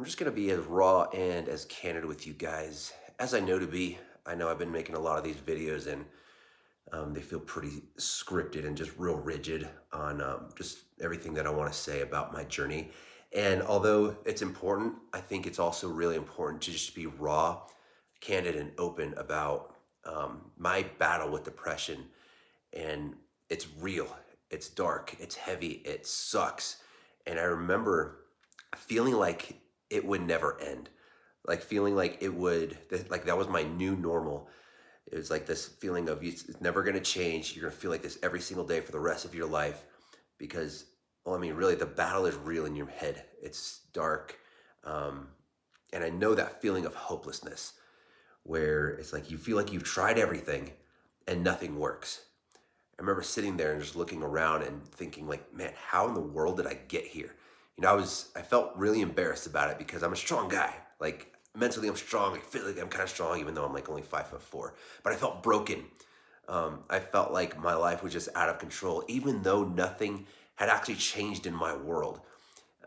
I'm just going to be as raw and as candid with you guys as I know to be. I know I've been making a lot of these videos and they feel pretty scripted and just real rigid on just everything that I want to say about my journey. And although it's important, I think it's also really important to just be raw, candid, and open about my battle with depression. And it's real, it's dark, it's heavy, it sucks. And I remember feeling like it would never end, like feeling like like that was my new normal. It was like this feeling of it's never going to change. You're going to feel like this every single day for the rest of your life because, well, I mean, really, the battle is real in your head. It's dark. Um, and I know that feeling of hopelessness where it's like you feel like you've tried everything and nothing works. I remember sitting there and just looking around and thinking like, man, how in the world did I get here? I felt really embarrassed about it because I'm a strong guy. Like mentally I'm strong. I feel like I'm kind of strong, even though I'm like only 5'4". But I felt broken. I felt like my life was just out of control, even though nothing had actually changed in my world.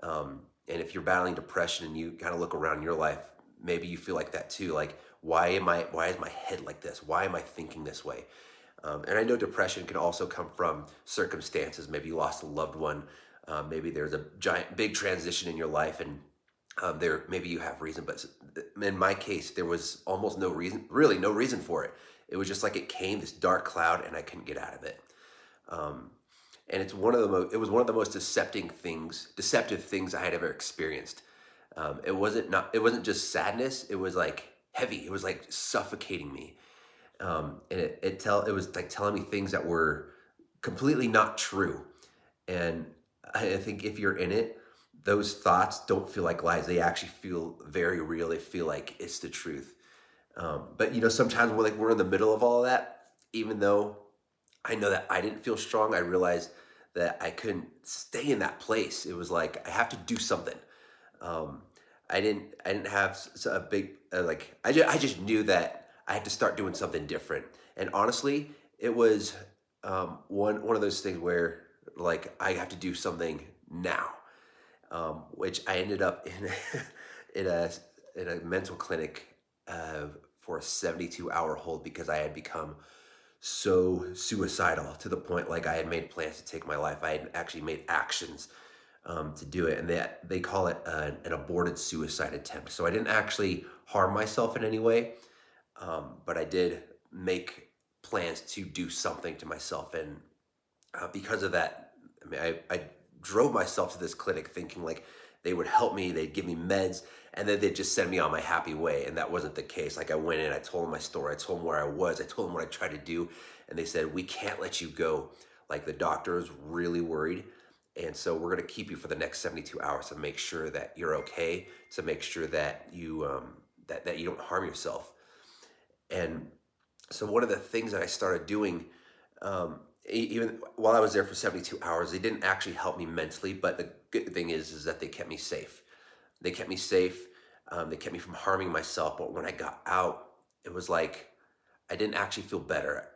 And if you're battling depression and you kind of look around your life, maybe you feel like that too. Like, why is my head like this? Why am I thinking this way? And I know depression can also come from circumstances. Maybe you lost a loved one. Maybe there's a big transition in your life, and there maybe you have reason. But in my case, there was almost no reason, really no reason for it. It was just like it came, this dark cloud, and I couldn't get out of it. Um, and it was one of the most deceptive things I had ever experienced. It wasn't just sadness. It was like heavy. It was like suffocating me, and it was like telling me things that were completely not true. And I think if you're in it, those thoughts don't feel like lies. They actually feel very real. They feel like it's the truth. But sometimes we're in the middle of all of that. Even though I know that I didn't feel strong, I realized that I couldn't stay in that place. It was like I have to do something. Um, I didn't have a big like I just knew that I had to start doing something different. And honestly, it was one of those things where like I have to do something now, which I ended up in in a in a mental clinic for a 72-hour hold because I had become so suicidal to the point like I had made plans to take my life. I had actually made actions to do it, and they call it an aborted suicide attempt. So I didn't actually harm myself in any way, but I did make plans to do something to myself, and because of that, I mean, I drove myself to this clinic thinking like they would help me, they'd give me meds, and then they'd just send me on my happy way. And that wasn't the case. Like I went in, I told them my story, I told them where I was, I told them what I tried to do, and they said, "We can't let you go. Like the doctor is really worried. And so we're going to keep you for the next 72 hours to make sure that you're okay, to make sure that that you don't harm yourself." And so one of the things that I started doing, even while I was there for 72 hours, they didn't actually help me mentally. But the good thing is that they kept me safe. They kept me safe. They kept me from harming myself. But when I got out, it was like I didn't actually feel better.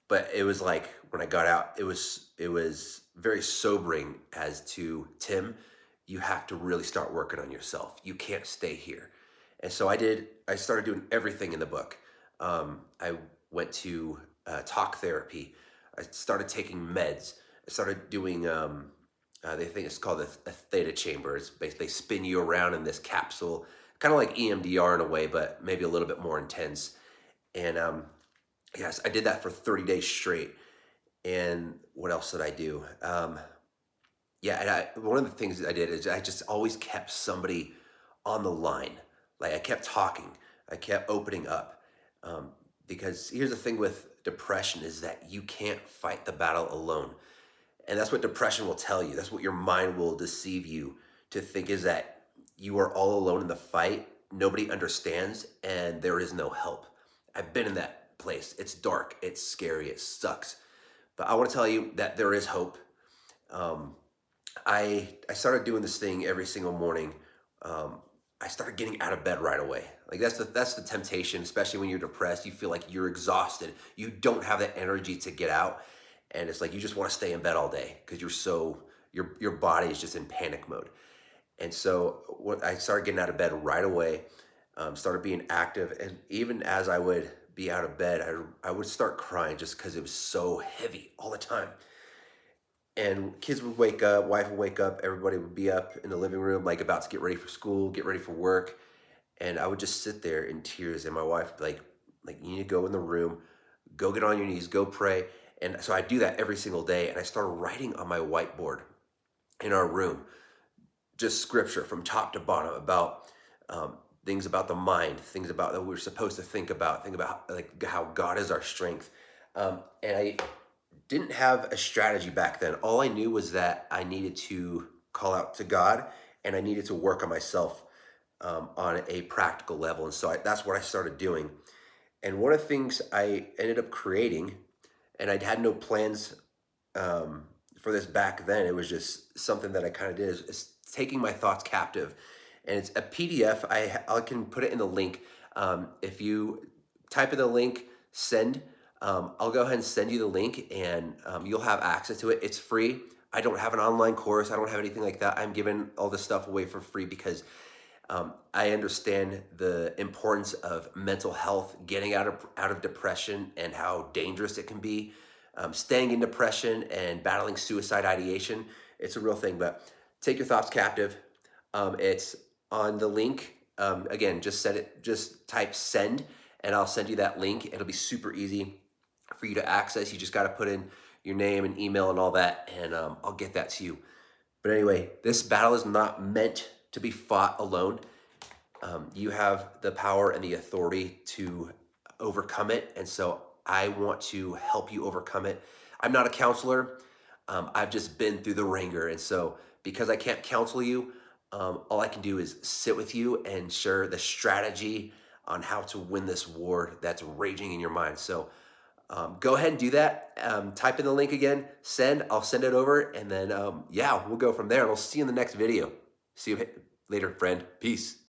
But it was like when I got out, it was very sobering as to Tim, you have to really start working on yourself. You can't stay here. And so I did. I started doing everything in the book. I went to talk therapy. I started taking meds. I started doing. They think it's called a theta chamber. It's basically they spin you around in this capsule, kind of like EMDR in a way, but maybe a little bit more intense. And yes, I did that for 30 days straight. And what else did I do? Yeah, and one of the things that I did is I just always kept somebody on the line. Like I kept talking, I kept opening up. Um, because here's the thing with depression is that you can't fight the battle alone. And that's what depression will tell you. That's what your mind will deceive you to think is that you are all alone in the fight. Nobody understands and there is no help. I've been in that place. It's dark, it's scary, it sucks. But I want to tell you that there is hope. Um, I started doing this thing every single morning. Um, I started getting out of bed right away. Like that's the temptation, especially when you're depressed. You feel like you're exhausted. You don't have that energy to get out, and it's like you just want to stay in bed all day because your body is just in panic mode. And so what I started getting out of bed right away, started being active, and even as I would be out of bed, I would start crying just because it was so heavy all the time. And kids would wake up, wife would wake up, everybody would be up in the living room, like about to get ready for school, get ready for work, and I would just sit there in tears. And my wife would be like you need to go in the room, go get on your knees, go pray. And so I do that every single day, and I started writing on my whiteboard in our room just scripture from top to bottom about things about the mind, things about that we're supposed to think about like how God is our strength. And I didn't have a strategy back then. All I knew was that I needed to call out to God, and I needed to work on myself on a practical level. And so that's what I started doing. And one of the things I ended up creating, and I'd had no plans um, for this back then. It was just something that I kind of did is taking my thoughts captive. And it's a PDF. I can put it in the link. If you type in the link, send, I'll go ahead and send you the link, and you'll have access to it. It's free. I don't have an online course. I don't have anything like that. I'm giving all this stuff away for free because I understand the importance of mental health, getting out of depression, and how dangerous it can be. Staying in depression and battling suicide ideation, it's a real thing. But take your thoughts captive. It's on the link. Again, just set it. Just type send, and I'll send you that link. It'll be super easy for you to access. You just got to put in your name and email and all that, and I'll get that to you. But anyway, this battle is not meant to be fought alone. You have the power and the authority to overcome it. And so I want to help you overcome it. I'm not a counselor. I've just been through the ringer. And so because I can't counsel you, all I can do is sit with you and share the strategy on how to win this war that's raging in your mind. So go ahead and do that. Type in the link again, send, I'll send it over. And then, yeah, we'll go from there. And I'll see you in the next video. See you later, friend. Peace.